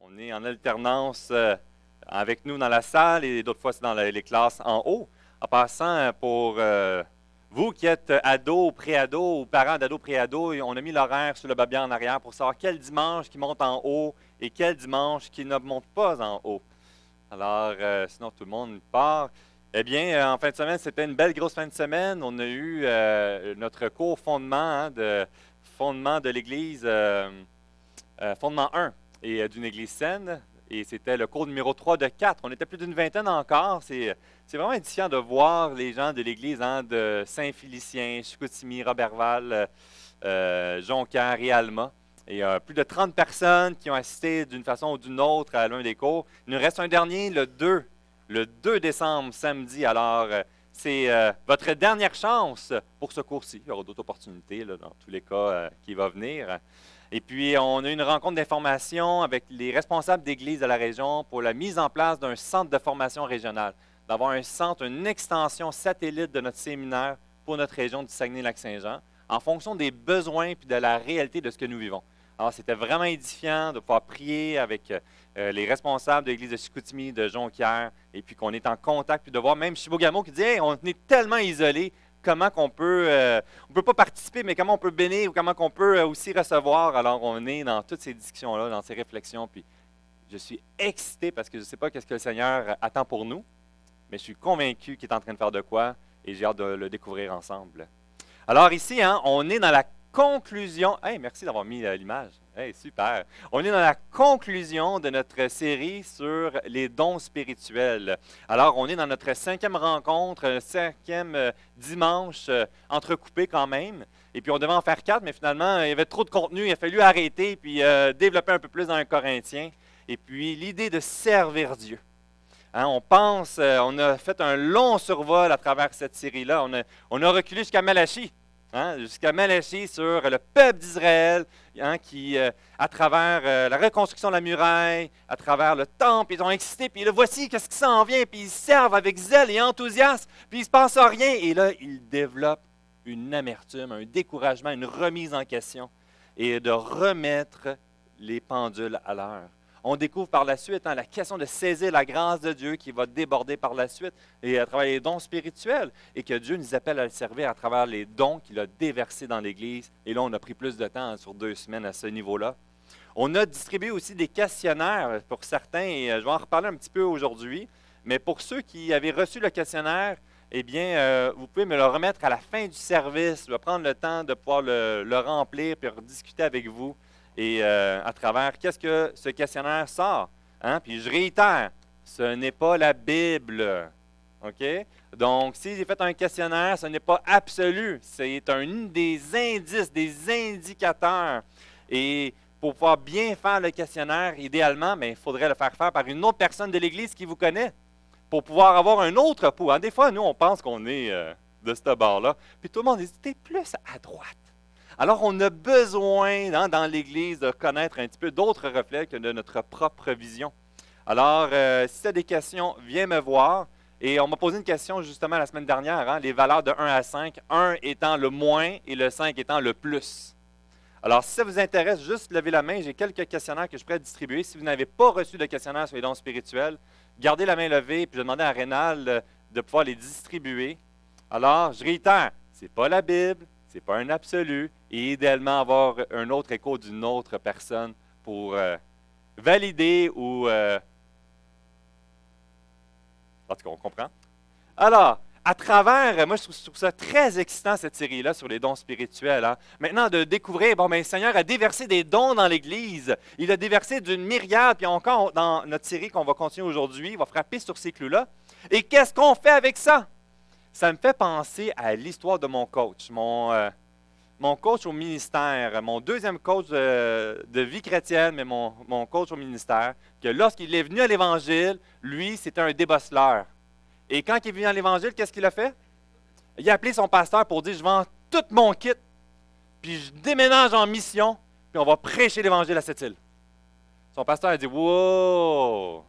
On est en alternance avec nous dans la salle et d'autres fois c'est dans les classes en haut. En passant, pour vous qui êtes ados, pré-ados ou parents d'ados, pré-ados, on a mis l'horaire sur le babien en arrière pour savoir quel dimanche qui monte en haut et quel dimanche qui ne monte pas en haut. Alors, sinon tout le monde part. Eh bien, en fin de semaine, c'était une belle grosse fin de semaine. On a eu notre cours fondement de l'Église, fondement 1 et d'une Église saine. Et c'était le cours numéro 3 de 4. On était plus d'une vingtaine encore. C'est vraiment édifiant de voir les gens de l'Église de Saint-Félicien, Chicoutimi, Roberval, Jonquière et Alma. Et plus de 30 personnes qui ont assisté d'une façon ou d'une autre à l'un des cours. Il nous reste un dernier, le 2 décembre, samedi. Alors, c'est votre dernière chance pour ce cours-ci. Il y aura d'autres opportunités dans tous les cas qui vont venir. Et puis, on a eu une rencontre d'information avec les responsables d'église de la région pour la mise en place d'un centre de formation régional, d'avoir un centre, une extension satellite de notre séminaire pour notre région du Saguenay-Lac-Saint-Jean, en fonction des besoins et de la réalité de ce que nous vivons. Alors, c'était vraiment édifiant de pouvoir prier avec les responsables de l'église de Chicoutimi, de Jonquière, et puis qu'on est en contact, puis de voir même Chibougamau qui dit hey, « on est tellement isolés ». Comment qu'on peut, on ne peut pas participer, mais comment on peut bénir ou comment on peut aussi recevoir. Alors, on est dans toutes ces discussions-là, dans ces réflexions. Puis, je suis excité parce que je ne sais pas qu'est-ce que le Seigneur attend pour nous, mais je suis convaincu qu'il est en train de faire de quoi et j'ai hâte de le découvrir ensemble. Alors, ici, on est dans la conclusion. Hey, merci d'avoir mis l'image. Hey, super. On est dans la conclusion de notre série sur les dons spirituels. Alors, on est dans notre 5e rencontre, 5e dimanche, entrecoupé quand même. Et puis, on devait en faire 4, mais finalement, il y avait trop de contenu. Il a fallu arrêter puis développer un peu plus dans un Corinthien. Et puis, l'idée de servir Dieu. On a fait un long survol à travers cette série-là. On a reculé jusqu'à Malachie. Jusqu'à Malachie sur le peuple d'Israël qui, à travers la reconstruction de la muraille, à travers le temple, ils ont excité, puis là, voici qu'est-ce qui s'en vient, puis ils servent avec zèle et enthousiasme, puis il ne se passe rien. Et là, ils développent une amertume, un découragement, une remise en question, et de remettre les pendules à l'heure. On découvre par la suite la question de saisir la grâce de Dieu qui va déborder par la suite et à travers les dons spirituels et que Dieu nous appelle à le servir à travers les dons qu'il a déversés dans l'Église. Et là, on a pris plus de temps sur 2 semaines à ce niveau-là. On a distribué aussi des questionnaires pour certains et je vais en reparler un petit peu aujourd'hui. Mais pour ceux qui avaient reçu le questionnaire, eh bien, vous pouvez me le remettre à la fin du service. Je vais prendre le temps de pouvoir le remplir et rediscuter avec vous. Et à travers, qu'est-ce que ce questionnaire sort? Puis je réitère, ce n'est pas la Bible. OK? Donc, si j'ai fait un questionnaire, ce n'est pas absolu. C'est un des indices, des indicateurs. Et pour pouvoir bien faire le questionnaire, idéalement, il faudrait le faire faire par une autre personne de l'Église qui vous connaît pour pouvoir avoir un autre pouls. Des fois, nous, on pense qu'on est de ce bord-là. Puis tout le monde dit, t'es plus à droite. Alors, on a besoin, dans l'Église, de connaître un petit peu d'autres reflets que de notre propre vision. Alors, si tu as des questions, viens me voir. Et on m'a posé une question justement la semaine dernière, les valeurs de 1 à 5, 1 étant le moins et le 5 étant le plus. Alors, si ça vous intéresse, juste levez la main. J'ai quelques questionnaires que je pourrais distribuer. Si vous n'avez pas reçu de questionnaire sur les dons spirituels, gardez la main levée, puis je vais demander à Rénal de pouvoir les distribuer. Alors, je réitère, ce n'est pas la Bible. Ce n'est pas un absolu, et idéalement avoir un autre écho d'une autre personne pour valider ou... En tout cas, on comprend. Alors, à travers, moi je trouve ça très excitant cette série-là sur les dons spirituels. Maintenant, de découvrir, le Seigneur a déversé des dons dans l'Église. Il a déversé d'une myriade, puis encore dans notre série qu'on va continuer aujourd'hui, il va frapper sur ces clous-là. Et qu'est-ce qu'on fait avec ça? Ça me fait penser à l'histoire de mon coach, mon coach au ministère, mon deuxième coach de vie chrétienne, mais mon coach au ministère, que lorsqu'il est venu à l'Évangile, lui, c'était un débosseleur. Et quand il est venu à l'Évangile, qu'est-ce qu'il a fait? Il a appelé son pasteur pour dire, je vends tout mon kit, puis je déménage en mission, puis on va prêcher l'Évangile à cette île. Son pasteur a dit, wow!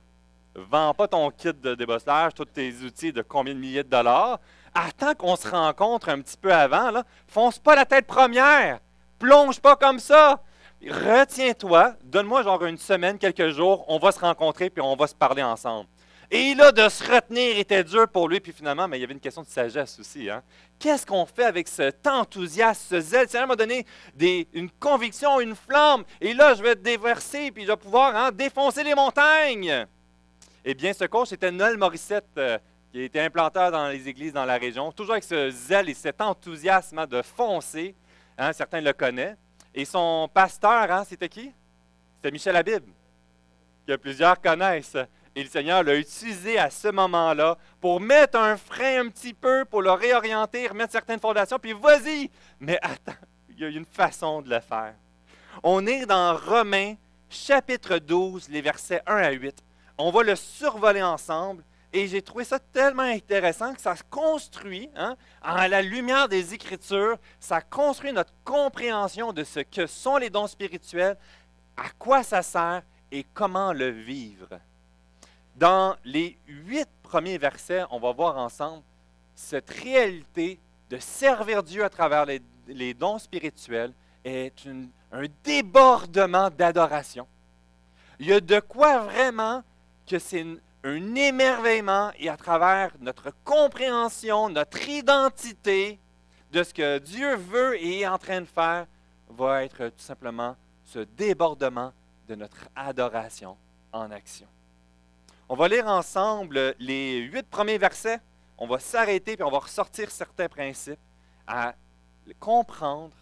Vends pas ton kit de débosselage, tous tes outils de combien de milliers de dollars. Attends qu'on se rencontre un petit peu avant. Fonce pas la tête première. Plonge pas comme ça. retiens-toi, donne-moi genre une semaine, quelques jours, on va se rencontrer puis on va se parler ensemble. Et là, de se retenir était dur pour lui, puis finalement, mais il y avait une question de sagesse aussi. Hein? Qu'est-ce qu'on fait avec cet enthousiasme, ce zèle? Le Seigneur m'a donné une conviction, une flamme, et là, je vais déverser, puis je vais pouvoir défoncer les montagnes. Eh bien, ce coach, c'était Noël Morissette, qui était implanteur dans les églises dans la région, toujours avec ce zèle et cet enthousiasme de foncer. Hein, certains le connaissent. Et son pasteur, c'était qui? C'était Michel Habib, que plusieurs connaissent. Et le Seigneur l'a utilisé à ce moment-là pour mettre un frein un petit peu, pour le réorienter, remettre certaines fondations, puis vas-y! Mais attends, il y a une façon de le faire. On est dans Romains, chapitre 12, les versets 1 à 8. On va le survoler ensemble. Et j'ai trouvé ça tellement intéressant que ça se construit, à la lumière des Écritures, ça construit notre compréhension de ce que sont les dons spirituels, à quoi ça sert et comment le vivre. Dans les 8 premiers versets, on va voir ensemble cette réalité de servir Dieu à travers les dons spirituels est un débordement d'adoration. Il y a de quoi vraiment que c'est un émerveillement et à travers notre compréhension, notre identité de ce que Dieu veut et est en train de faire, va être tout simplement ce débordement de notre adoration en action. On va lire ensemble les 8 premiers versets. On va s'arrêter puis on va ressortir certains principes à comprendre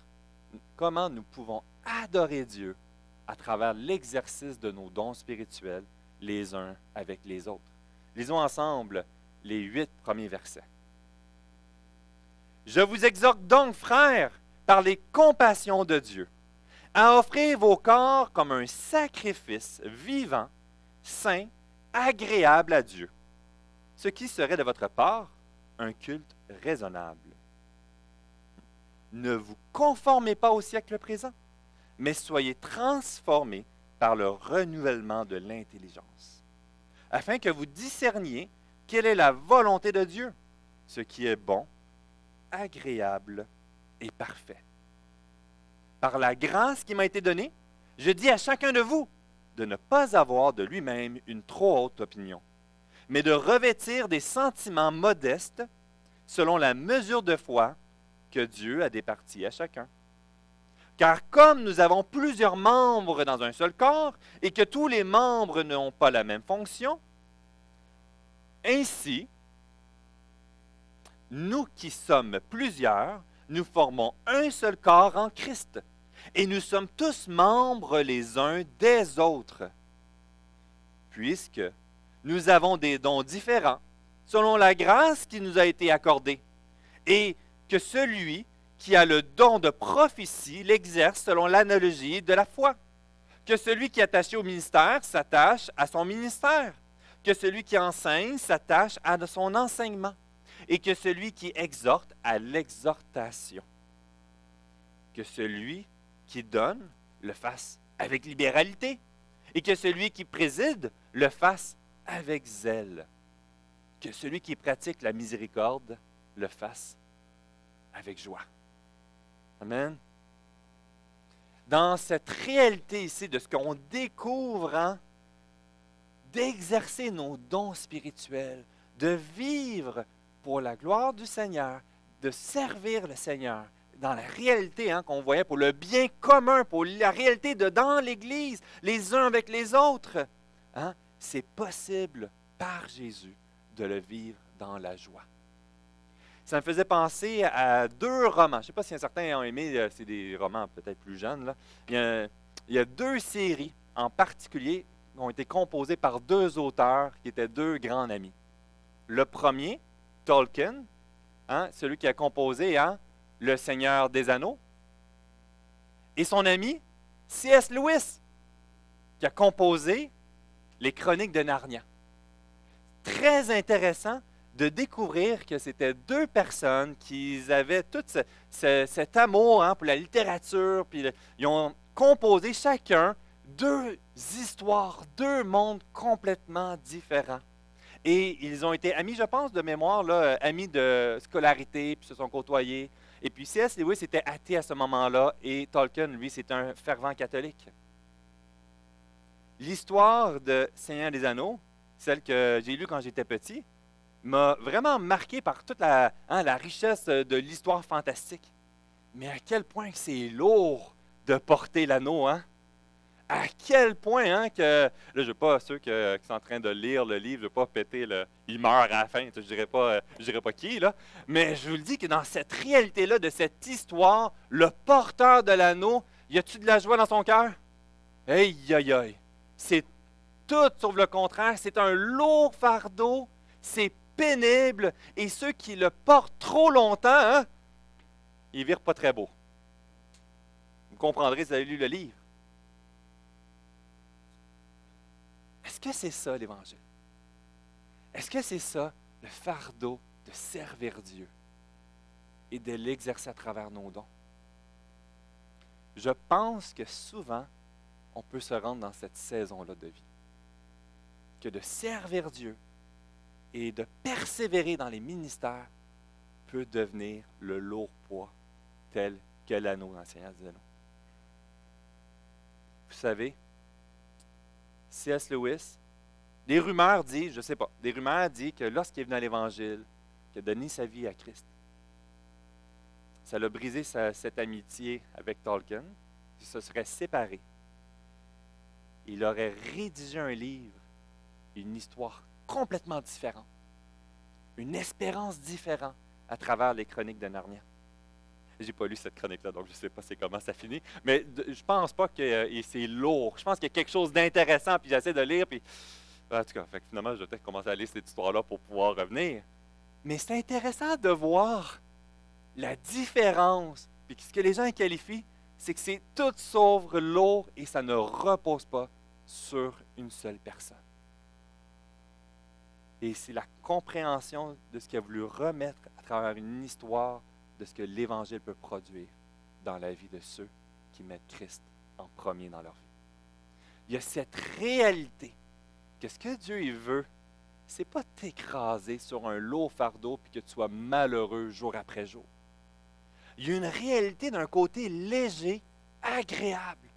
comment nous pouvons adorer Dieu à travers l'exercice de nos dons spirituels les uns avec les autres. Lisons ensemble les 8 premiers versets. Je vous exhorte donc, frères, par les compassions de Dieu, à offrir vos corps comme un sacrifice vivant, saint, agréable à Dieu, ce qui serait de votre part un culte raisonnable. Ne vous conformez pas au siècle présent, mais soyez transformés par le renouvellement de l'intelligence, afin que vous discerniez quelle est la volonté de Dieu, ce qui est bon, agréable et parfait. Par la grâce qui m'a été donnée, je dis à chacun de vous de ne pas avoir de lui-même une trop haute opinion, mais de revêtir des sentiments modestes selon la mesure de foi que Dieu a départie à chacun. Car comme nous avons plusieurs membres dans un seul corps et que tous les membres n'ont pas la même fonction, ainsi, nous qui sommes plusieurs, nous formons un seul corps en Christ. Et nous sommes tous membres les uns des autres, puisque nous avons des dons différents selon la grâce qui nous a été accordée, et que celui qui a le don de prophétie l'exerce selon l'analogie de la foi, que celui qui est attaché au ministère s'attache à son ministère, que celui qui enseigne s'attache à son enseignement, et que celui qui exhorte à l'exhortation, que celui qui donne le fasse avec libéralité, et que celui qui préside le fasse avec zèle, que celui qui pratique la miséricorde le fasse avec joie. Amen. Dans cette réalité ici de ce qu'on découvre, d'exercer nos dons spirituels, de vivre pour la gloire du Seigneur, de servir le Seigneur, dans la réalité qu'on voyait pour le bien commun, pour la réalité de dans l'Église, les uns avec les autres, c'est possible par Jésus de le vivre dans la joie. Ça me faisait penser à 2 romans. Je ne sais pas si certains ont aimé, c'est des romans peut-être plus jeunes. Là. Il y a 2 séries en particulier qui ont été composées par 2 auteurs qui étaient 2 grands amis. Le premier, Tolkien, celui qui a composé Le Seigneur des Anneaux, et son ami C.S. Lewis, qui a composé les Chroniques de Narnia. Très intéressant de découvrir que c'était 2 personnes qui avaient tout cet amour pour la littérature, puis ils ont composé chacun 2 histoires, 2 mondes complètement différents. Et ils ont été amis, je pense, de mémoire, amis de scolarité, puis se sont côtoyés. Et puis C.S. Lewis était athée à ce moment-là et Tolkien, lui, c'était un fervent catholique. L'histoire de Seigneur des Anneaux, celle que j'ai lue quand j'étais petit, m'a vraiment marqué par toute la richesse de l'histoire fantastique. Mais à quel point que c'est lourd de porter l'anneau, hein? À quel point, hein, que... Là, je ne veux pas, ceux qui sont en train de lire le livre, je ne veux pas péter le... Il meurt à la fin, je ne dirais pas qui, là. Mais je vous le dis que dans cette réalité-là, de cette histoire, le porteur de l'anneau, y a-tu de la joie dans son cœur? Aïe, aïe, aïe. C'est tout sauf le contraire. C'est un lourd fardeau, c'est pénible, et ceux qui le portent trop longtemps, hein, ils ne virent pas très beau. Vous comprendrez si vous avez lu le livre. Est-ce que c'est ça l'Évangile? Est-ce que c'est ça, le fardeau de servir Dieu et de l'exercer à travers nos dons? Je pense que souvent, on peut se rendre dans cette saison-là de vie. Que de servir Dieu et de persévérer dans les ministères peut devenir le lourd poids tel que l'anneau dans le Seigneur des Anneaux. Vous savez, C.S. Lewis, des rumeurs disent, je ne sais pas, des rumeurs disent que lorsqu'il est venu à l'Évangile, qu'il a donné sa vie à Christ, ça l'a brisé cette amitié avec Tolkien, il se serait séparé. Il aurait rédigé un livre, une histoire complètement différente, une espérance différente à travers les chroniques de Narnia. Je n'ai pas lu cette chronique-là, donc je ne sais pas comment ça finit, mais je pense pas que c'est lourd. Je pense qu'il y a quelque chose d'intéressant, puis j'essaie de lire, puis en tout cas, finalement, je vais peut-être commencer à lire cette histoire-là pour pouvoir revenir. Mais c'est intéressant de voir la différence, puis ce que les gens qualifient, c'est que c'est tout sauf lourd et ça ne repose pas sur une seule personne. Et c'est la compréhension de ce qu'il a voulu remettre à travers une histoire de ce que l'Évangile peut produire dans la vie de ceux qui mettent Christ en premier dans leur vie. Il y a cette réalité que ce que Dieu il veut, c'est pas t'écraser sur un lourd fardeau puis que tu sois malheureux jour après jour. Il y a une réalité d'un côté léger, agréable.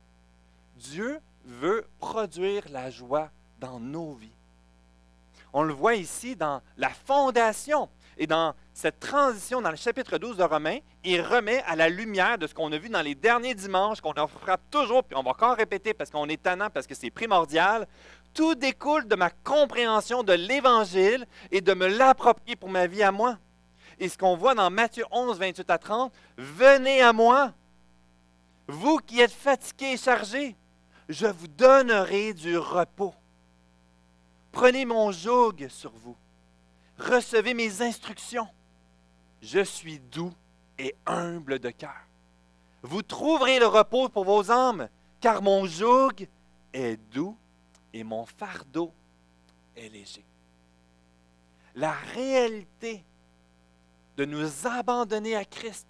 Dieu veut produire la joie dans nos vies. On le voit ici dans la fondation et dans cette transition dans le chapitre 12 de Romains, il remet à la lumière de ce qu'on a vu dans les derniers dimanches, qu'on en frappe toujours, puis on va encore répéter parce qu'on est tannant, parce que c'est primordial. Tout découle de ma compréhension de l'Évangile et de me l'approprier pour ma vie à moi. Et ce qu'on voit dans Matthieu 11, 28 à 30, « Venez à moi, vous qui êtes fatigués et chargés, je vous donnerai du repos. Prenez mon joug sur vous. Recevez mes instructions. Je suis doux et humble de cœur. Vous trouverez le repos pour vos âmes, car mon joug est doux et mon fardeau est léger. » La réalité de nous abandonner à Christ,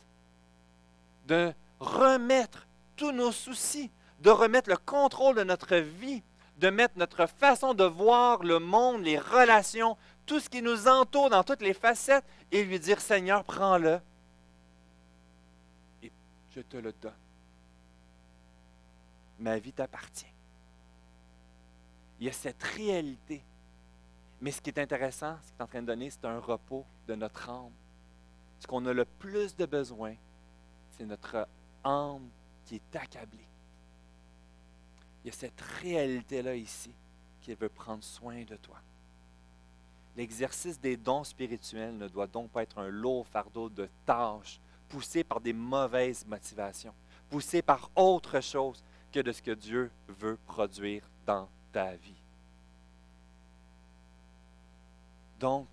de remettre tous nos soucis, de remettre le contrôle de notre vie, de mettre notre façon de voir le monde, les relations, tout ce qui nous entoure dans toutes les facettes, et lui dire, Seigneur, prends-le, et je te le donne. Ma vie t'appartient. Il y a cette réalité. Mais ce qui est intéressant, ce qu'il est en train de donner, c'est un repos de notre âme. Ce qu'on a le plus de besoin, c'est notre âme qui est accablée. Il y a cette réalité-là ici qui veut prendre soin de toi. L'exercice des dons spirituels ne doit donc pas être un lourd fardeau de tâches poussé par des mauvaises motivations, poussé par autre chose que de ce que Dieu veut produire dans ta vie. Donc,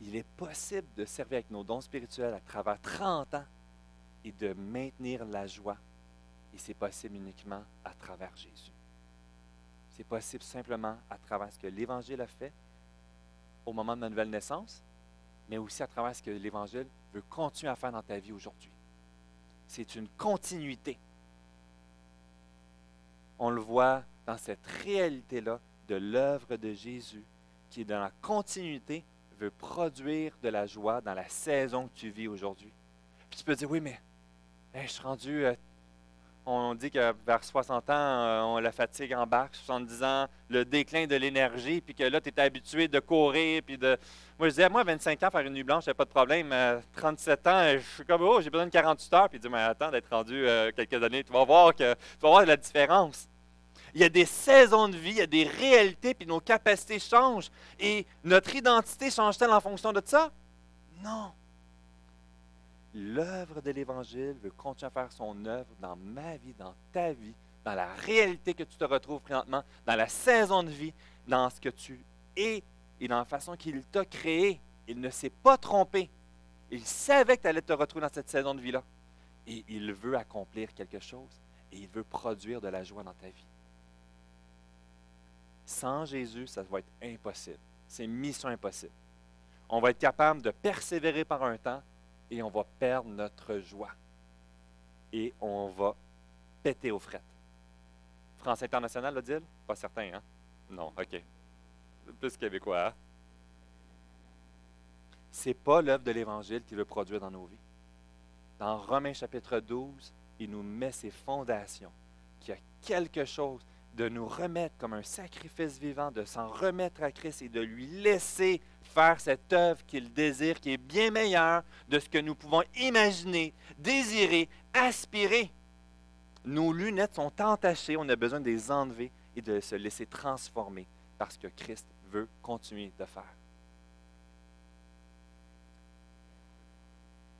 il est possible de servir avec nos dons spirituels à travers 30 ans et de maintenir la joie. Et c'est possible uniquement à travers Jésus. C'est possible simplement à travers ce que l'Évangile a fait au moment de ma nouvelle naissance, mais aussi à travers ce que l'Évangile veut continuer à faire dans ta vie aujourd'hui. C'est une continuité. On le voit dans cette réalité-là de l'œuvre de Jésus qui est dans la continuité, veut produire de la joie dans la saison que tu vis aujourd'hui. Puis tu peux dire, oui, mais hey, je suis rendu, on dit que vers 60 ans, la fatigue embarque, 70 ans, le déclin de l'énergie, puis que là, tu es habitué de courir, puis de... Moi, je disais, moi, à 25 ans, faire une nuit blanche, il n'y a pas de problème. 37 ans, je suis comme, oh, j'ai besoin de 48 heures. Puis il dit, mais attends d'être rendu quelques années, tu vas voir la différence. Il y a des saisons de vie, il y a des réalités, puis nos capacités changent. Et notre identité change-t-elle en fonction de ça? Non. L'œuvre de l'Évangile veut continuer à faire son œuvre dans ma vie, dans ta vie, dans la réalité que tu te retrouves présentement, dans la saison de vie, dans ce que tu es et dans la façon qu'il t'a créé. Il ne s'est pas trompé. Il savait que tu allais te retrouver dans cette saison de vie-là. Et il veut accomplir quelque chose et il veut produire de la joie dans ta vie. Sans Jésus, ça va être impossible. C'est mission impossible. On va être capable de persévérer par un temps et on va perdre notre joie. Et on va péter aux frettes. France internationale, l'a dit-il? Pas certain, hein? Non, OK. Plus québécois, hein? C'est pas l'œuvre de l'Évangile qu'il veut produire dans nos vies. Dans Romains chapitre 12, il nous met ses fondations, qu'il y a quelque chose de nous remettre comme un sacrifice vivant, de s'en remettre à Christ et de lui laisser faire cette œuvre qu'il désire, qui est bien meilleure de ce que nous pouvons imaginer, désirer, aspirer. Nos lunettes sont entachées, on a besoin de les enlever et de se laisser transformer parce que Christ veut continuer de faire.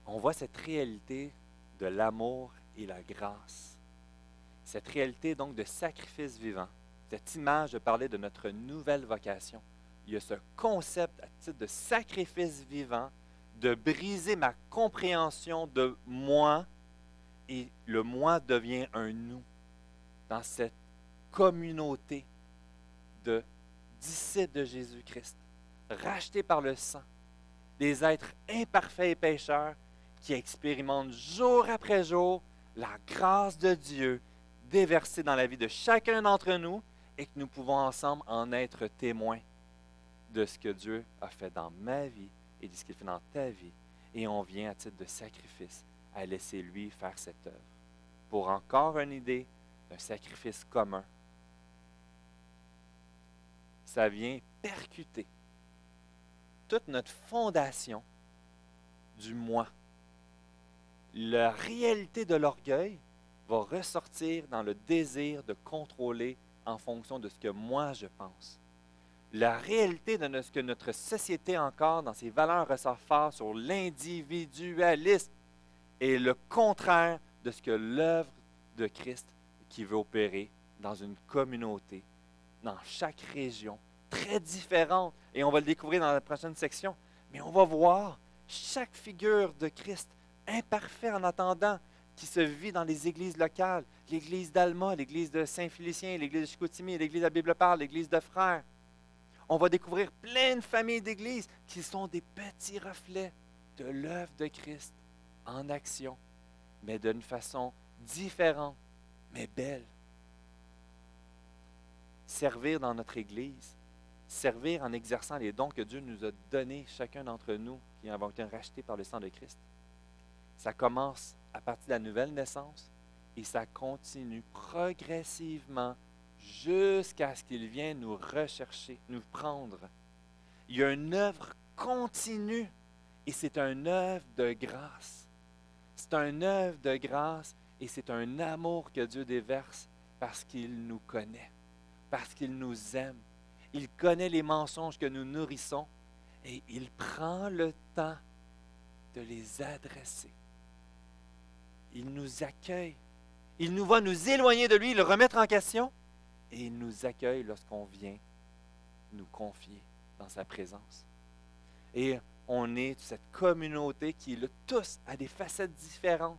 On voit cette réalité de l'amour et la grâce. Cette réalité donc de sacrifice vivant, cette image de parler de notre nouvelle vocation. Il y a ce concept à titre de sacrifice vivant, de briser ma compréhension de moi et le moi devient un nous dans cette communauté de disciples de Jésus-Christ, rachetés par le sang, des êtres imparfaits et pécheurs qui expérimentent jour après jour la grâce de Dieu déversée dans la vie de chacun d'entre nous et que nous pouvons ensemble en être témoins de ce que Dieu a fait dans ma vie et de ce qu'il fait dans ta vie. Et on vient à titre de sacrifice à laisser lui faire cette œuvre. Pour encore une idée d'un sacrifice commun, ça vient percuter toute notre fondation du moi. La réalité de l'orgueil va ressortir dans le désir de contrôler en fonction de ce que moi je pense. La réalité de ce que notre société encore, dans ses valeurs, ressort fort sur l'individualisme est le contraire de ce que l'œuvre de Christ qui veut opérer dans une communauté, dans chaque région, très différente. Et on va le découvrir dans la prochaine section. Mais on va voir chaque figure de Christ imparfait en attendant, qui se vit dans les églises locales, l'église d'Alma, l'église de Saint-Félicien, l'église de Chicoutimi, l'église de la Bible parle, l'église de Frères. On va découvrir plein de familles d'églises qui sont des petits reflets de l'œuvre de Christ en action, mais d'une façon différente, mais belle. Servir dans notre Église, servir en exerçant les dons que Dieu nous a donnés, chacun d'entre nous, qui avons été rachetés par le sang de Christ. Ça commence à partir de la nouvelle naissance et ça continue progressivement jusqu'à ce qu'il vienne nous rechercher, nous prendre. Il y a une œuvre continue et c'est une œuvre de grâce. C'est une œuvre de grâce et c'est un amour que Dieu déverse parce qu'il nous connaît, parce qu'il nous aime. Il connaît les mensonges que nous nourrissons et il prend le temps de les adresser. Il nous accueille. Il nous va nous éloigner de lui, le remettre en question et il nous accueille lorsqu'on vient nous confier dans sa présence. Et on est cette communauté qui, tous, a des facettes différentes,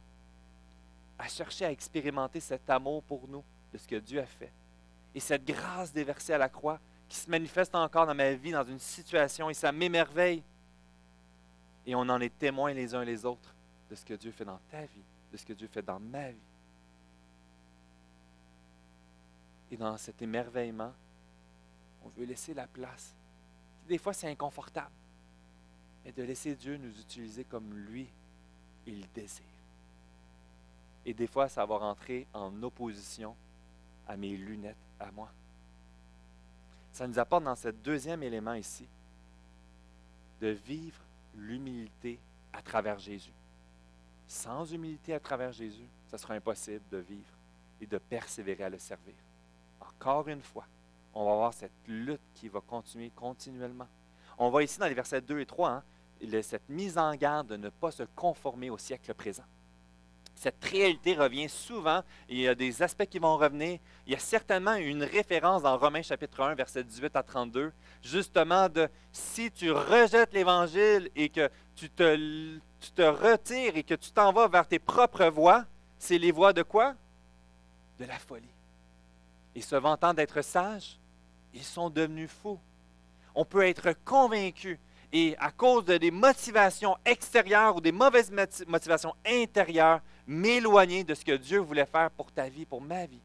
à chercher à expérimenter cet amour pour nous, de ce que Dieu a fait. Et cette grâce déversée à la croix, qui se manifeste encore dans ma vie, dans une situation, et ça m'émerveille. Et on en est témoins les uns les autres de ce que Dieu fait dans ta vie, de ce que Dieu fait dans ma vie. Et dans cet émerveillement, on veut laisser la place. Des fois, c'est inconfortable. Mais de laisser Dieu nous utiliser comme lui et le désir. Et des fois, ça va rentrer en opposition à mes lunettes à moi. Ça nous apporte dans ce deuxième élément ici, de vivre l'humilité à travers Jésus. Sans humilité à travers Jésus, ce sera impossible de vivre et de persévérer à le servir. Encore une fois, on va avoir cette lutte qui va continuer continuellement. On voit ici dans les versets 2 et 3, cette mise en garde de ne pas se conformer au siècle présent. Cette réalité revient souvent, et il y a des aspects qui vont revenir. Il y a certainement une référence dans Romains chapitre 1, versets 18 à 32, justement de si tu rejettes l'Évangile et que tu te retires et que tu t'en vas vers tes propres voies, c'est les voies de quoi? De la folie. Et se vantant d'être sages, ils sont devenus fous. On peut être convaincu et à cause de des motivations extérieures ou des mauvaises motivations intérieures, m'éloigner de ce que Dieu voulait faire pour ta vie, pour ma vie.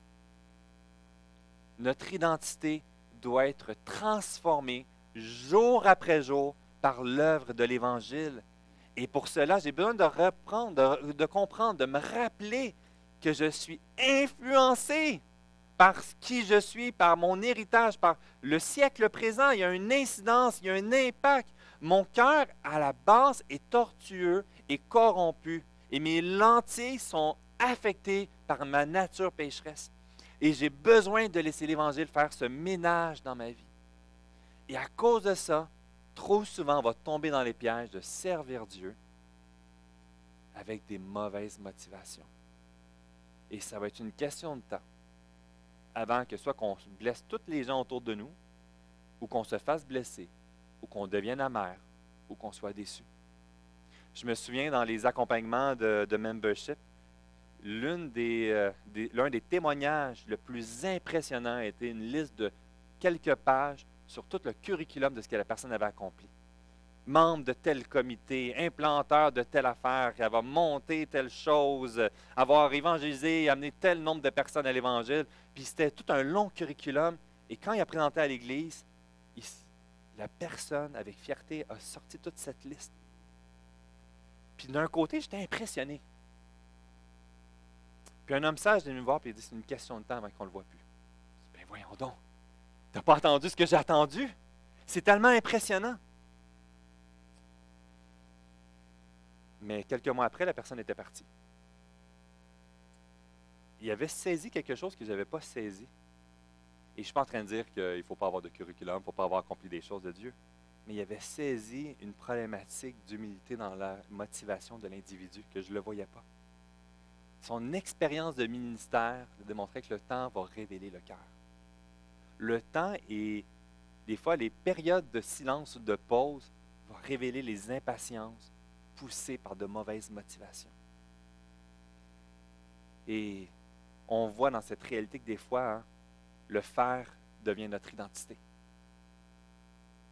Notre identité doit être transformée jour après jour par l'œuvre de l'Évangile. Et pour cela, j'ai besoin de reprendre, de comprendre, de me rappeler que je suis influencé par qui je suis, par mon héritage, par le siècle présent. Il y a une incidence, il y a un impact. Mon cœur, à la base, est tortueux et corrompu. Et mes lentilles sont affectées par ma nature pécheresse. Et j'ai besoin de laisser l'Évangile faire ce ménage dans ma vie. Et à cause de ça, trop souvent, on va tomber dans les pièges de servir Dieu avec des mauvaises motivations. Et ça va être une question de temps avant que soit qu'on blesse tous les gens autour de nous, ou qu'on se fasse blesser, ou qu'on devienne amer, ou qu'on soit déçu. Je me souviens dans les accompagnements de membership, l'un des témoignages le plus impressionnant était une liste de quelques pages sur tout le curriculum de ce que la personne avait accompli. Membre de tel comité, implanteur de telle affaire, qui va monter telle chose, avoir évangélisé et amené tel nombre de personnes à l'Évangile. Puis c'était tout un long curriculum. Et quand il a présenté à l'Église, la personne, avec fierté, a sorti toute cette liste. Puis d'un côté, j'étais impressionné. Puis un homme sage est venu me voir et il dit, c'est une question de temps avant qu'on ne le voit plus. Je dis, ben voyons donc, tu n'as pas entendu ce que j'ai attendu? C'est tellement impressionnant. Mais quelques mois après, la personne était partie. Il avait saisi quelque chose que je n'avais pas saisi. Et je ne suis pas en train de dire qu'il ne faut pas avoir de curriculum, il ne faut pas avoir accompli des choses de Dieu. Mais il avait saisi une problématique d'humilité dans la motivation de l'individu que je ne le voyais pas. Son expérience de ministère démontrait que le temps va révéler le cœur. Le temps et des fois les périodes de silence ou de pause vont révéler les impatiences poussées par de mauvaises motivations. Et on voit dans cette réalité que des fois, le faire devient notre identité.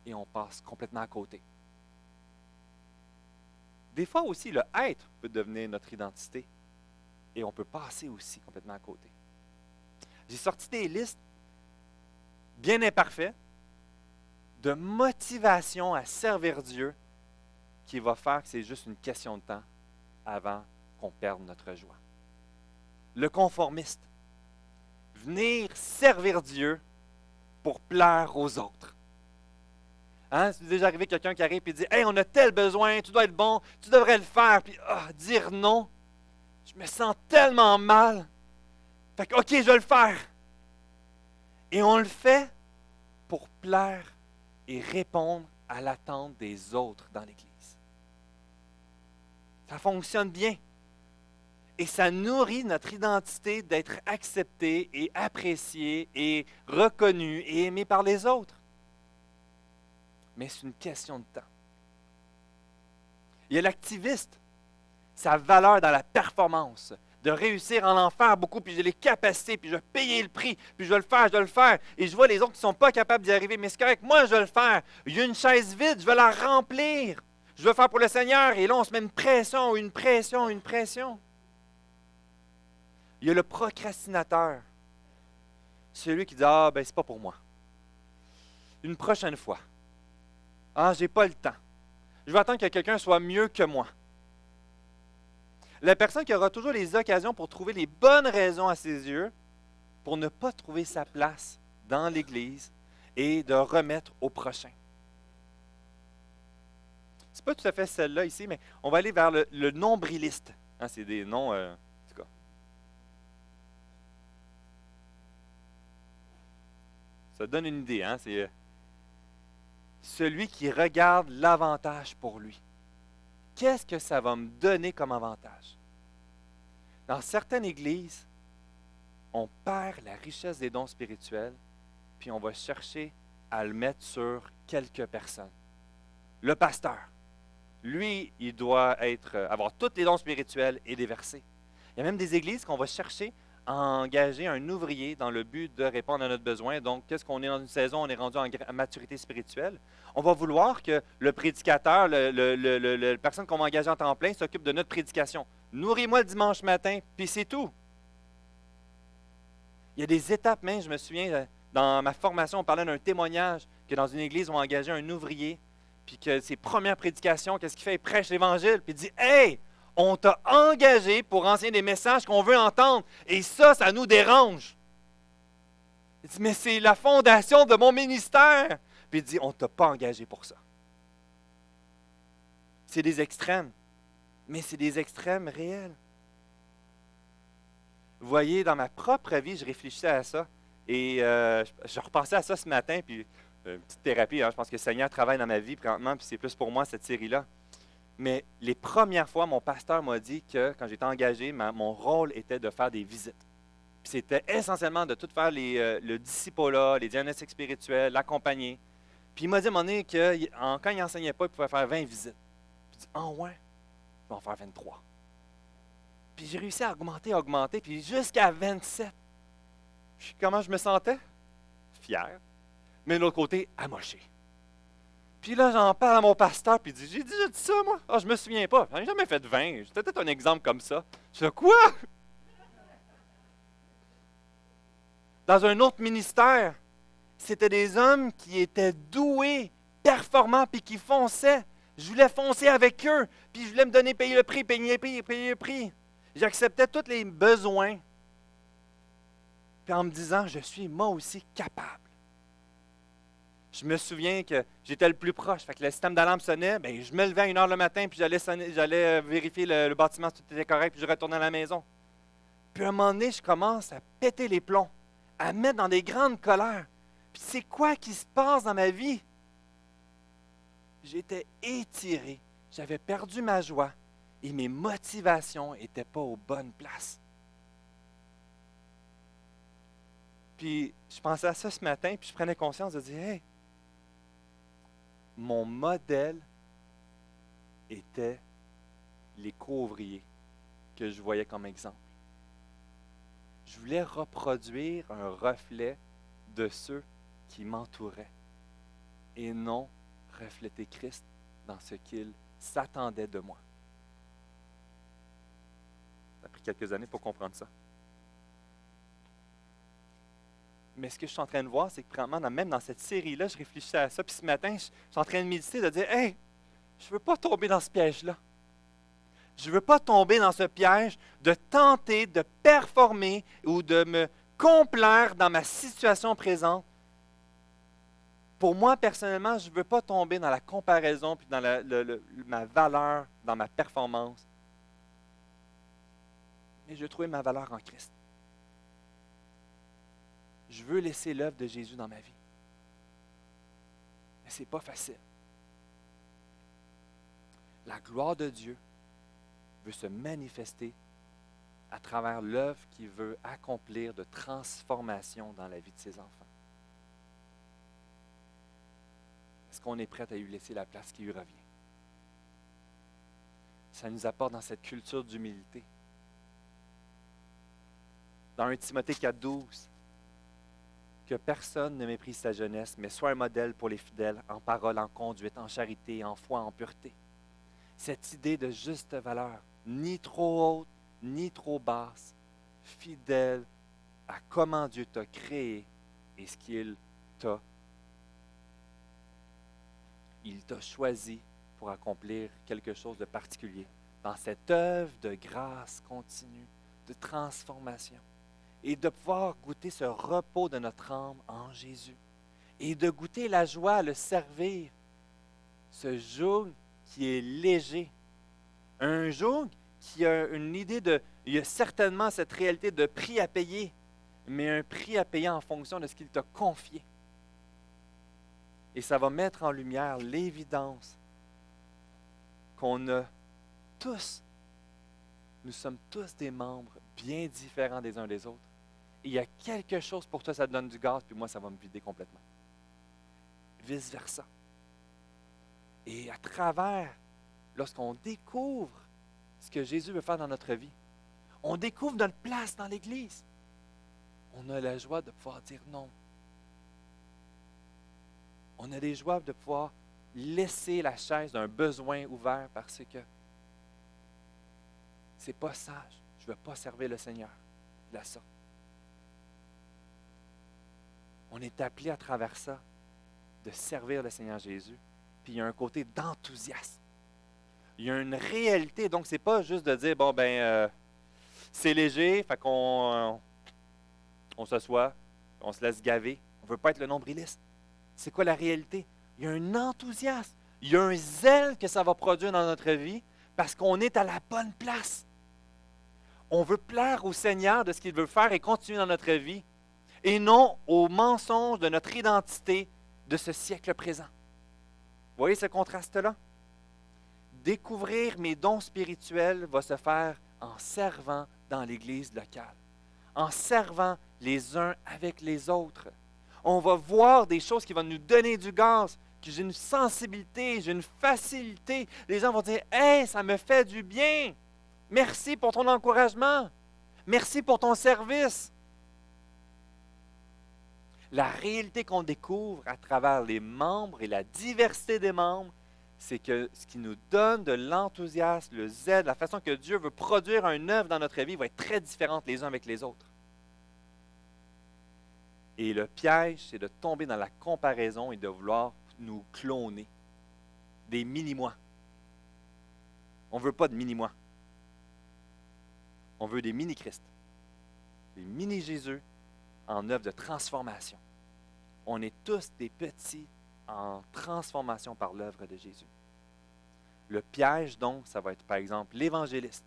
Et on passe complètement à côté. Des fois aussi, le être peut devenir notre identité. Et on peut passer aussi complètement à côté. J'ai sorti des listes bien imparfaites de motivation à servir Dieu qui va faire que c'est juste une question de temps avant qu'on perde notre joie. Le conformiste. Venir servir Dieu pour plaire aux autres. Hein? C'est déjà arrivé quelqu'un qui arrive et dit « Hey, on a tel besoin, tu dois être bon, tu devrais le faire. » Puis dire non, je me sens tellement mal. Fait que, OK, je vais le faire. Et on le fait pour plaire et répondre à l'attente des autres dans l'Église. Ça fonctionne bien. Et ça nourrit notre identité d'être accepté et apprécié et reconnu et aimé par les autres. Mais c'est une question de temps. Il y a l'activiste, sa valeur dans la performance, de réussir à en faire beaucoup, puis j'ai les capacités, puis je vais payer le prix, puis je vais le faire. Et je vois les autres qui ne sont pas capables d'y arriver, mais c'est correct, moi je vais le faire. Il y a une chaise vide, je vais la remplir. Je veux faire pour le Seigneur, et là on se met une pression. Il y a le procrastinateur, celui qui dit « Ah, ben c'est pas pour moi. Une prochaine fois. Ah, j'ai pas le temps. Je vais attendre que quelqu'un soit mieux que moi. » La personne qui aura toujours les occasions pour trouver les bonnes raisons à ses yeux pour ne pas trouver sa place dans l'Église et de remettre au prochain. C'est pas tout à fait celle-là ici, mais on va aller vers le nombriliste. Hein, c'est des noms, en tout cas. Ça donne une idée, hein? C'est celui qui regarde l'avantage pour lui. Qu'est-ce que ça va me donner comme avantage? Dans certaines églises, on perd la richesse des dons spirituels, puis on va chercher à le mettre sur quelques personnes. Le pasteur, lui, il doit avoir tous les dons spirituels et déversés. Il y a même des églises qu'on va chercher à engager un ouvrier dans le but de répondre à notre besoin. Donc, qu'est-ce qu'on est dans une saison, on est rendu en maturité spirituelle. On va vouloir que le prédicateur, la personne qu'on va engager en temps plein, s'occupe de notre prédication. Nourris-moi le dimanche matin, puis c'est tout. Il y a des étapes, même, je me souviens, dans ma formation, on parlait d'un témoignage que dans une église, on va engager un ouvrier, puis que ses premières prédications, qu'est-ce qu'il fait? Il prêche l'Évangile, puis il dit « Hey, on t'a engagé pour enseigner des messages qu'on veut entendre, et ça nous dérange. » Il dit « Mais c'est la fondation de mon ministère. » Puis il dit « On ne t'a pas engagé pour ça. » C'est des extrêmes, mais c'est des extrêmes réels. Vous voyez, dans ma propre vie, je réfléchissais à ça, et je repensais à ça ce matin, puis une petite thérapie, hein, je pense que le Seigneur travaille dans ma vie présentement, puis c'est plus pour moi cette série-là. Mais les premières fois, mon pasteur m'a dit que quand j'étais engagé, mon rôle était de faire des visites. Puis c'était essentiellement de tout faire le discipolat, les diagnostics spirituels, l'accompagner. Puis il m'a dit à un moment donné que quand il n'enseignait pas, il pouvait faire 20 visites. Puis il dit « Ah ouais, je vais en faire 23. » Puis j'ai réussi à augmenter, puis jusqu'à 27. Puis comment je me sentais? Fier. Mais de l'autre côté, amoché. Puis là, j'en parle à mon pasteur, puis il dit « J'ai déjà dit ça, moi? Ah, je me souviens pas. J'en ai jamais fait 20. J'ai peut-être un exemple comme ça. » Je fais « Quoi? » Dans un autre ministère, c'était des hommes qui étaient doués, performants, puis qui fonçaient. Je voulais foncer avec eux, puis je voulais me donner payer le prix, payer le prix. J'acceptais tous les besoins. Puis en me disant « Je suis moi aussi capable. » Je me souviens que j'étais le plus proche. Fait que le système d'alarme sonnait, bien, je me levais à 1 heure le matin, puis j'allais vérifier le bâtiment si tout était correct, puis je retournais à la maison. Puis à un moment donné, je commence à péter les plombs, à me mettre dans des grandes colères. Puis c'est quoi qui se passe dans ma vie? J'étais étiré, j'avais perdu ma joie et mes motivations n'étaient pas aux bonnes places. Puis je pensais à ça ce matin, puis je prenais conscience de dire « Hey, mon modèle était les co-ouvriers que je voyais comme exemple. Je voulais reproduire un reflet de ceux qui m'entouraient et non refléter Christ dans ce qu'il s'attendait de moi. Ça a pris quelques années pour comprendre ça. Mais ce que je suis en train de voir, c'est que vraiment, même dans cette série-là, je réfléchissais à ça. Puis ce matin, je suis en train de méditer, de dire « Hey, je ne veux pas tomber dans ce piège-là. Je ne veux pas tomber dans ce piège de tenter de performer ou de me complaire dans ma situation présente. Pour moi, personnellement, je ne veux pas tomber dans la comparaison puis dans ma valeur, dans ma performance. Mais je veux trouver ma valeur en Christ. Je veux laisser l'œuvre de Jésus dans ma vie. Mais ce n'est pas facile. La gloire de Dieu veut se manifester à travers l'œuvre qu'il veut accomplir de transformation dans la vie de ses enfants. Est-ce qu'on est prêt à lui laisser la place qui lui revient? Ça nous apporte dans cette culture d'humilité. Dans 1 Timothée 4,12, que personne ne méprise sa jeunesse, mais soit un modèle pour les fidèles, en parole, en conduite, en charité, en foi, en pureté. Cette idée de juste valeur, ni trop haute, ni trop basse, fidèle à comment Dieu t'a créé et ce qu'il t'a. Il t'a choisi pour accomplir quelque chose de particulier dans cette œuvre de grâce continue, de transformation, et de pouvoir goûter ce repos de notre âme en Jésus, et de goûter la joie à le servir, ce joug qui est léger, un joug qui a une idée de, il y a certainement cette réalité de prix à payer, mais un prix à payer en fonction de ce qu'il t'a confié. Et ça va mettre en lumière l'évidence qu'on a tous, nous sommes tous des membres bien différents des uns des autres. Et il y a quelque chose pour toi, ça te donne du gaz, puis moi, ça va me vider complètement. Vice-versa. Et à travers, lorsqu'on découvre ce que Jésus veut faire dans notre vie, on découvre notre place dans l'Église. On a la joie de pouvoir dire non. On a des joies de pouvoir laisser la chaise d'un besoin ouvert parce que c'est pas sage. Je ne veux pas servir le Seigneur de la sorte. On est appelé à travers ça de servir le Seigneur Jésus. Puis il y a un côté d'enthousiasme. Il y a une réalité. Donc, ce n'est pas juste de dire, bon, c'est léger, fait qu'on on s'assoit, on se laisse gaver. On ne veut pas être le nombriliste. C'est quoi la réalité? Il y a un enthousiasme. Il y a un zèle que ça va produire dans notre vie parce qu'on est à la bonne place. On veut plaire au Seigneur de ce qu'il veut faire et continuer dans notre vie et non aux mensonges de notre identité de ce siècle présent. Vous voyez ce contraste-là? Découvrir mes dons spirituels va se faire en servant dans l'Église locale, en servant les uns avec les autres. On va voir des choses qui vont nous donner du gaz, que j'ai une sensibilité, j'ai une facilité. Les gens vont dire « Hey, ça me fait du bien! Merci pour ton encouragement! Merci pour ton service! » La réalité qu'on découvre à travers les membres et la diversité des membres, c'est que ce qui nous donne de l'enthousiasme, le zèle, la façon que Dieu veut produire une œuvre dans notre vie va être très différente les uns avec les autres. Et le piège, c'est de tomber dans la comparaison et de vouloir nous cloner. Des mini-moi. On ne veut pas de mini-moi. On veut des mini-Christ. Des mini-Jésus en œuvre de transformation. On est tous des petits en transformation par l'œuvre de Jésus. Le piège, donc, ça va être, par exemple, l'évangéliste.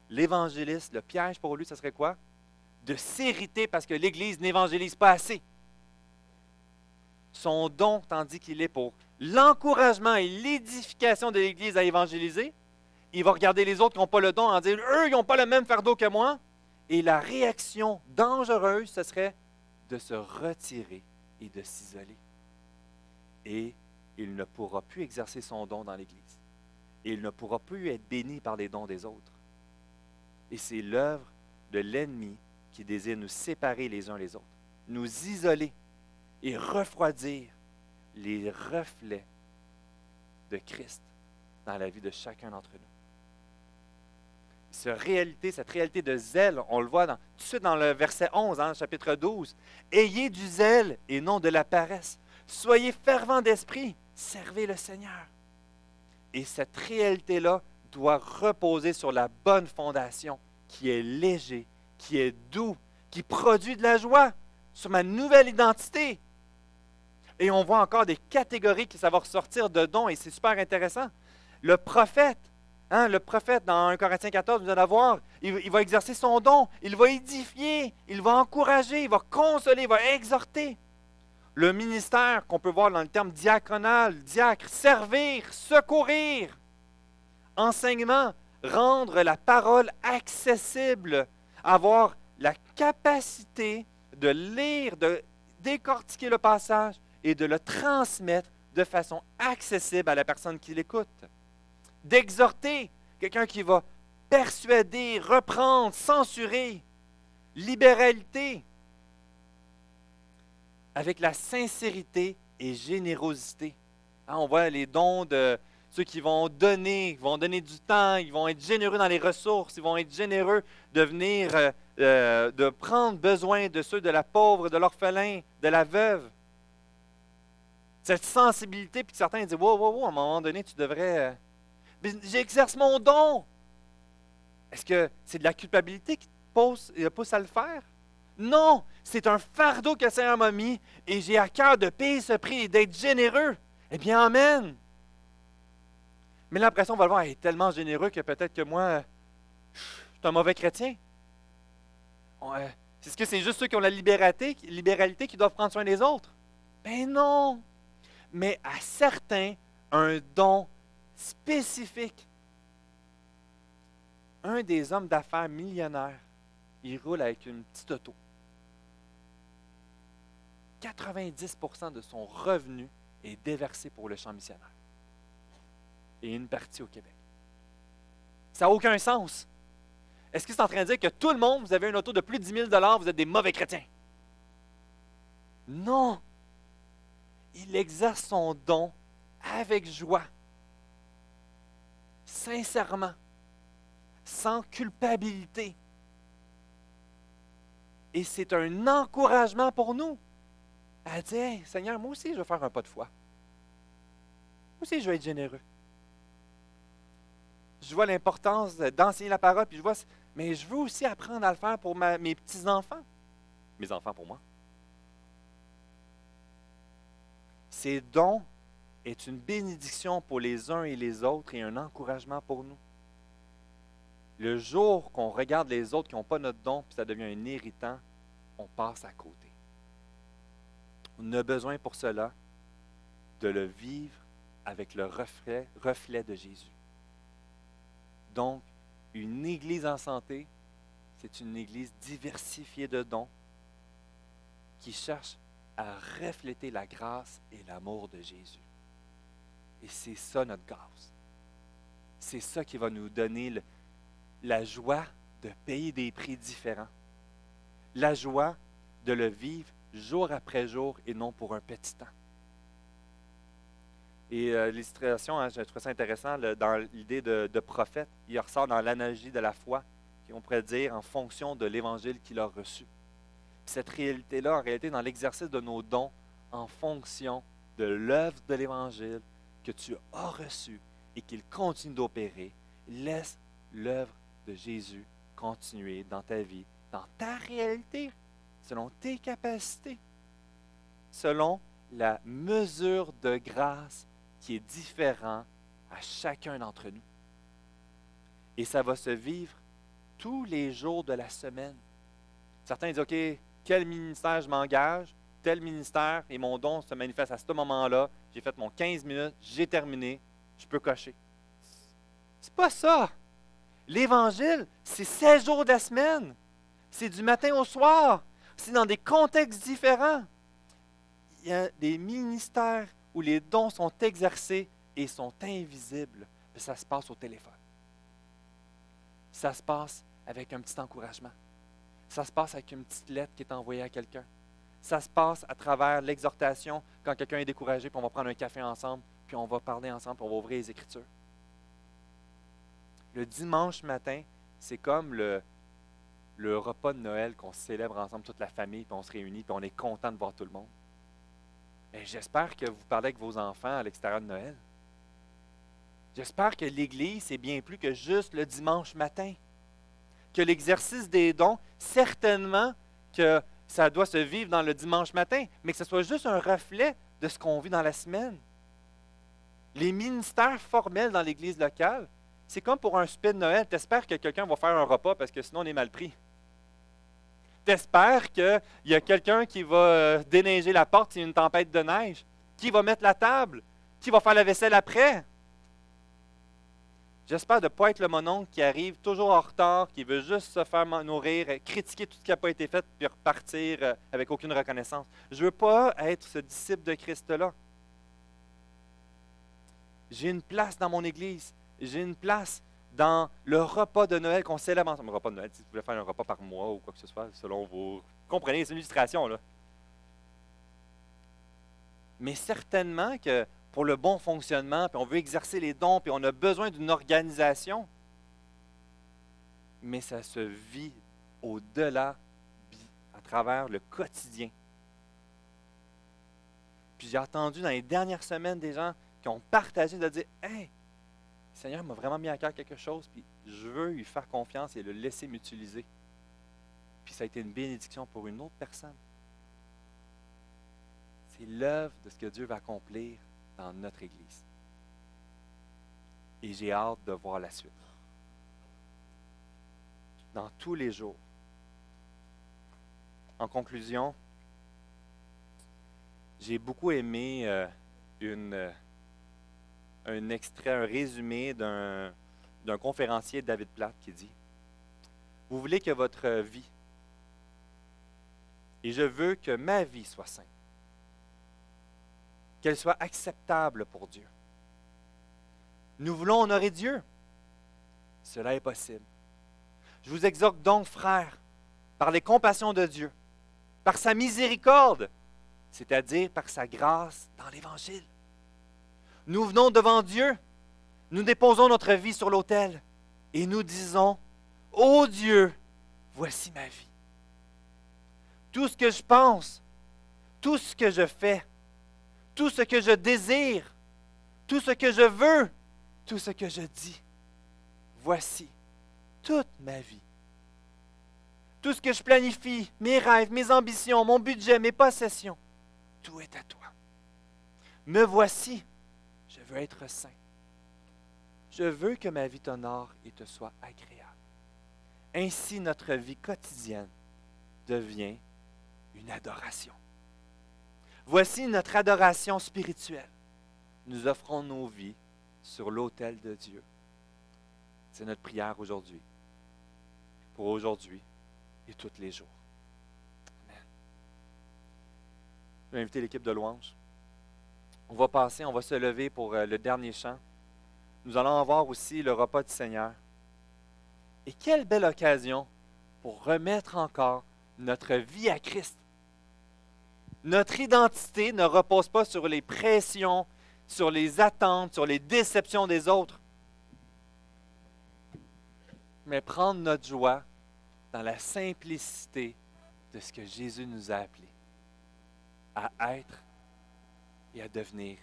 L'évangéliste, le piège pour lui, ce serait quoi? De s'irriter parce que l'Église n'évangélise pas assez. Son don, tandis qu'il est pour l'encouragement et l'édification de l'Église à évangéliser, il va regarder les autres qui n'ont pas le don en disant « Eux, ils n'ont pas le même fardeau que moi. » Et la réaction dangereuse, ce serait de se retirer et de s'isoler. Et il ne pourra plus exercer son don dans l'Église. Et il ne pourra plus être béni par les dons des autres. Et c'est l'œuvre de l'ennemi qui désire nous séparer les uns les autres, nous isoler et refroidir les reflets de Christ dans la vie de chacun d'entre nous. Cette réalité de zèle, on le voit tout de suite dans le verset 11, chapitre 12. « Ayez du zèle et non de la paresse. Soyez fervents d'esprit, servez le Seigneur. » Et cette réalité-là doit reposer sur la bonne fondation qui est léger, qui est doux, qui produit de la joie sur ma nouvelle identité. Et on voit encore des catégories qui ça va ressortir de dons et c'est super intéressant. Le prophète, dans 1 Corinthiens 14, vous allez voir, il va exercer son don, il va édifier, il va encourager, il va consoler, il va exhorter. Le ministère qu'on peut voir dans le terme diaconal, diacre, servir, secourir, enseignement, rendre la parole accessible, avoir la capacité de lire, de décortiquer le passage et de le transmettre de façon accessible à la personne qui l'écoute. D'exhorter, quelqu'un qui va persuader, reprendre, censurer. Libéralité, avec la sincérité et générosité. On voit les dons de ceux qui vont donner du temps, ils vont être généreux dans les ressources, ils vont être généreux de venir, de prendre besoin de ceux de la pauvre, de l'orphelin, de la veuve. Cette sensibilité, puis que certains disent wow, à un moment donné, tu devrais. J'exerce mon don. Est-ce que c'est de la culpabilité qui te pousse à le faire? Non, c'est un fardeau que le Seigneur m'a mis et j'ai à cœur de payer ce prix et d'être généreux. Eh bien, amen. Mais là, après ça, on va le voir, il est tellement généreux que peut-être que moi, je suis un mauvais chrétien. Est-ce que c'est juste ceux qui ont la libéralité qui doivent prendre soin des autres? Ben non. Mais à certains, un don spécifique. Un des hommes d'affaires millionnaires, il roule avec une petite auto. 90% de son revenu est déversé pour le champ missionnaire. Et une partie au Québec. Ça n'a aucun sens. Est-ce que c'est en train de dire que tout le monde, vous avez une auto de plus de 10 000 $, vous êtes des mauvais chrétiens? Non. Il exerce son don avec joie, sincèrement, sans culpabilité. Et c'est un encouragement pour nous à dire, hey, Seigneur, moi aussi, je vais faire un pas de foi. Moi aussi, je vais être généreux. Je vois l'importance d'enseigner la parole, puis mais je veux aussi apprendre à le faire pour mes petits-enfants. Mes enfants pour moi. Ces dons est une bénédiction pour les uns et les autres et un encouragement pour nous. Le jour qu'on regarde les autres qui n'ont pas notre don, puis ça devient un irritant, on passe à côté. On a besoin pour cela de le vivre avec le reflet de Jésus. Donc, une Église en santé, c'est une Église diversifiée de dons qui cherche à refléter la grâce et l'amour de Jésus. Et c'est ça notre grâce. C'est ça qui va nous donner la joie de payer des prix différents. La joie de le vivre jour après jour et non pour un petit temps. Et l'illustration, je trouve ça intéressant, dans l'idée de prophète, il ressort dans l'analogie de la foi, qu'on pourrait dire en fonction de l'évangile qu'il a reçu. Puis cette réalité-là, en réalité, dans l'exercice de nos dons, en fonction de l'œuvre de l'évangile que tu as reçu et qu'il continue d'opérer, laisse l'œuvre de Jésus continuer dans ta vie, dans ta réalité, selon tes capacités, selon la mesure de grâce qui est différente à chacun d'entre nous. Et ça va se vivre tous les jours de la semaine. Certains disent, OK, quel ministère je m'engage? Tel ministère et mon don se manifeste à ce moment-là. J'ai fait mon 15 minutes, j'ai terminé, je peux cocher. C'est pas ça. L'Évangile, c'est 16 jours de la semaine. C'est du matin au soir. C'est dans des contextes différents. Il y a des ministères où les dons sont exercés et sont invisibles. Mais ça se passe au téléphone. Ça se passe avec un petit encouragement. Ça se passe avec une petite lettre qui est envoyée à quelqu'un. Ça se passe à travers l'exhortation quand quelqu'un est découragé, puis on va prendre un café ensemble, puis on va parler ensemble, puis on va ouvrir les Écritures. Le dimanche matin, c'est comme le repas de Noël qu'on célèbre ensemble, toute la famille, puis on se réunit, puis on est content de voir tout le monde. Et j'espère que vous parlez avec vos enfants à l'extérieur de Noël. J'espère que l'Église, c'est bien plus que juste le dimanche matin. Que l'exercice des dons, certainement que ça doit se vivre dans le dimanche matin, mais que ce soit juste un reflet de ce qu'on vit dans la semaine. Les ministères formels dans l'Église locale, c'est comme pour un souper de Noël. Tu espères que quelqu'un va faire un repas parce que sinon on est mal pris. Tu espères qu'il y a quelqu'un qui va déneiger la porte s'il y a une tempête de neige, qui va mettre la table, qui va faire la vaisselle après. J'espère de ne pas être le mononcle qui arrive toujours en retard, qui veut juste se faire nourrir, critiquer tout ce qui n'a pas été fait, puis repartir avec aucune reconnaissance. Je ne veux pas être ce disciple de Christ-là. J'ai une place dans mon Église. J'ai une place dans le repas de Noël qu'on célèbre ensemble. Le repas de Noël, si vous voulez faire un repas par mois ou quoi que ce soit, selon vous comprenez, c'est une illustration, là. Mais certainement que pour le bon fonctionnement, puis on veut exercer les dons, puis on a besoin d'une organisation, mais ça se vit au-delà, à travers le quotidien. Puis j'ai entendu dans les dernières semaines des gens qui ont partagé de dire « Hey, Seigneur m'a vraiment mis à cœur quelque chose, puis je veux lui faire confiance et le laisser m'utiliser. Puis ça a été une bénédiction pour une autre personne. C'est l'œuvre de ce que Dieu va accomplir dans notre Église. Et j'ai hâte de voir la suite. Dans tous les jours. En conclusion, j'ai beaucoup aimé un extrait, un résumé d'un conférencier, David Platt, qui dit « Vous voulez que votre vie, et je veux que ma vie soit sainte, qu'elle soit acceptable pour Dieu. Nous voulons honorer Dieu. Cela est possible. Je vous exhorte donc, frères, par les compassions de Dieu, par sa miséricorde, c'est-à-dire par sa grâce dans l'Évangile. Nous venons devant Dieu, nous déposons notre vie sur l'autel et nous disons, « Ô Dieu, voici ma vie. Tout ce que je pense, tout ce que je fais, tout ce que je désire, tout ce que je veux, tout ce que je dis, voici toute ma vie. Tout ce que je planifie, mes rêves, mes ambitions, mon budget, mes possessions, tout est à toi. Me voici, je veux être saint. Je veux que ma vie t'honore et te soit agréable. Ainsi, notre vie quotidienne devient une adoration. Voici notre adoration spirituelle. Nous offrons nos vies sur l'autel de Dieu. C'est notre prière aujourd'hui, pour aujourd'hui et tous les jours. Amen. Je vais inviter l'équipe de louange. On va se lever pour le dernier chant. Nous allons avoir aussi le repas du Seigneur. Et quelle belle occasion pour remettre encore notre vie à Christ. Notre identité ne repose pas sur les pressions, sur les attentes, sur les déceptions des autres, mais prendre notre joie dans la simplicité de ce que Jésus nous a appelés à être et à devenir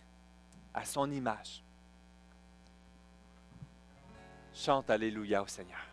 à son image. Chante Alléluia au Seigneur.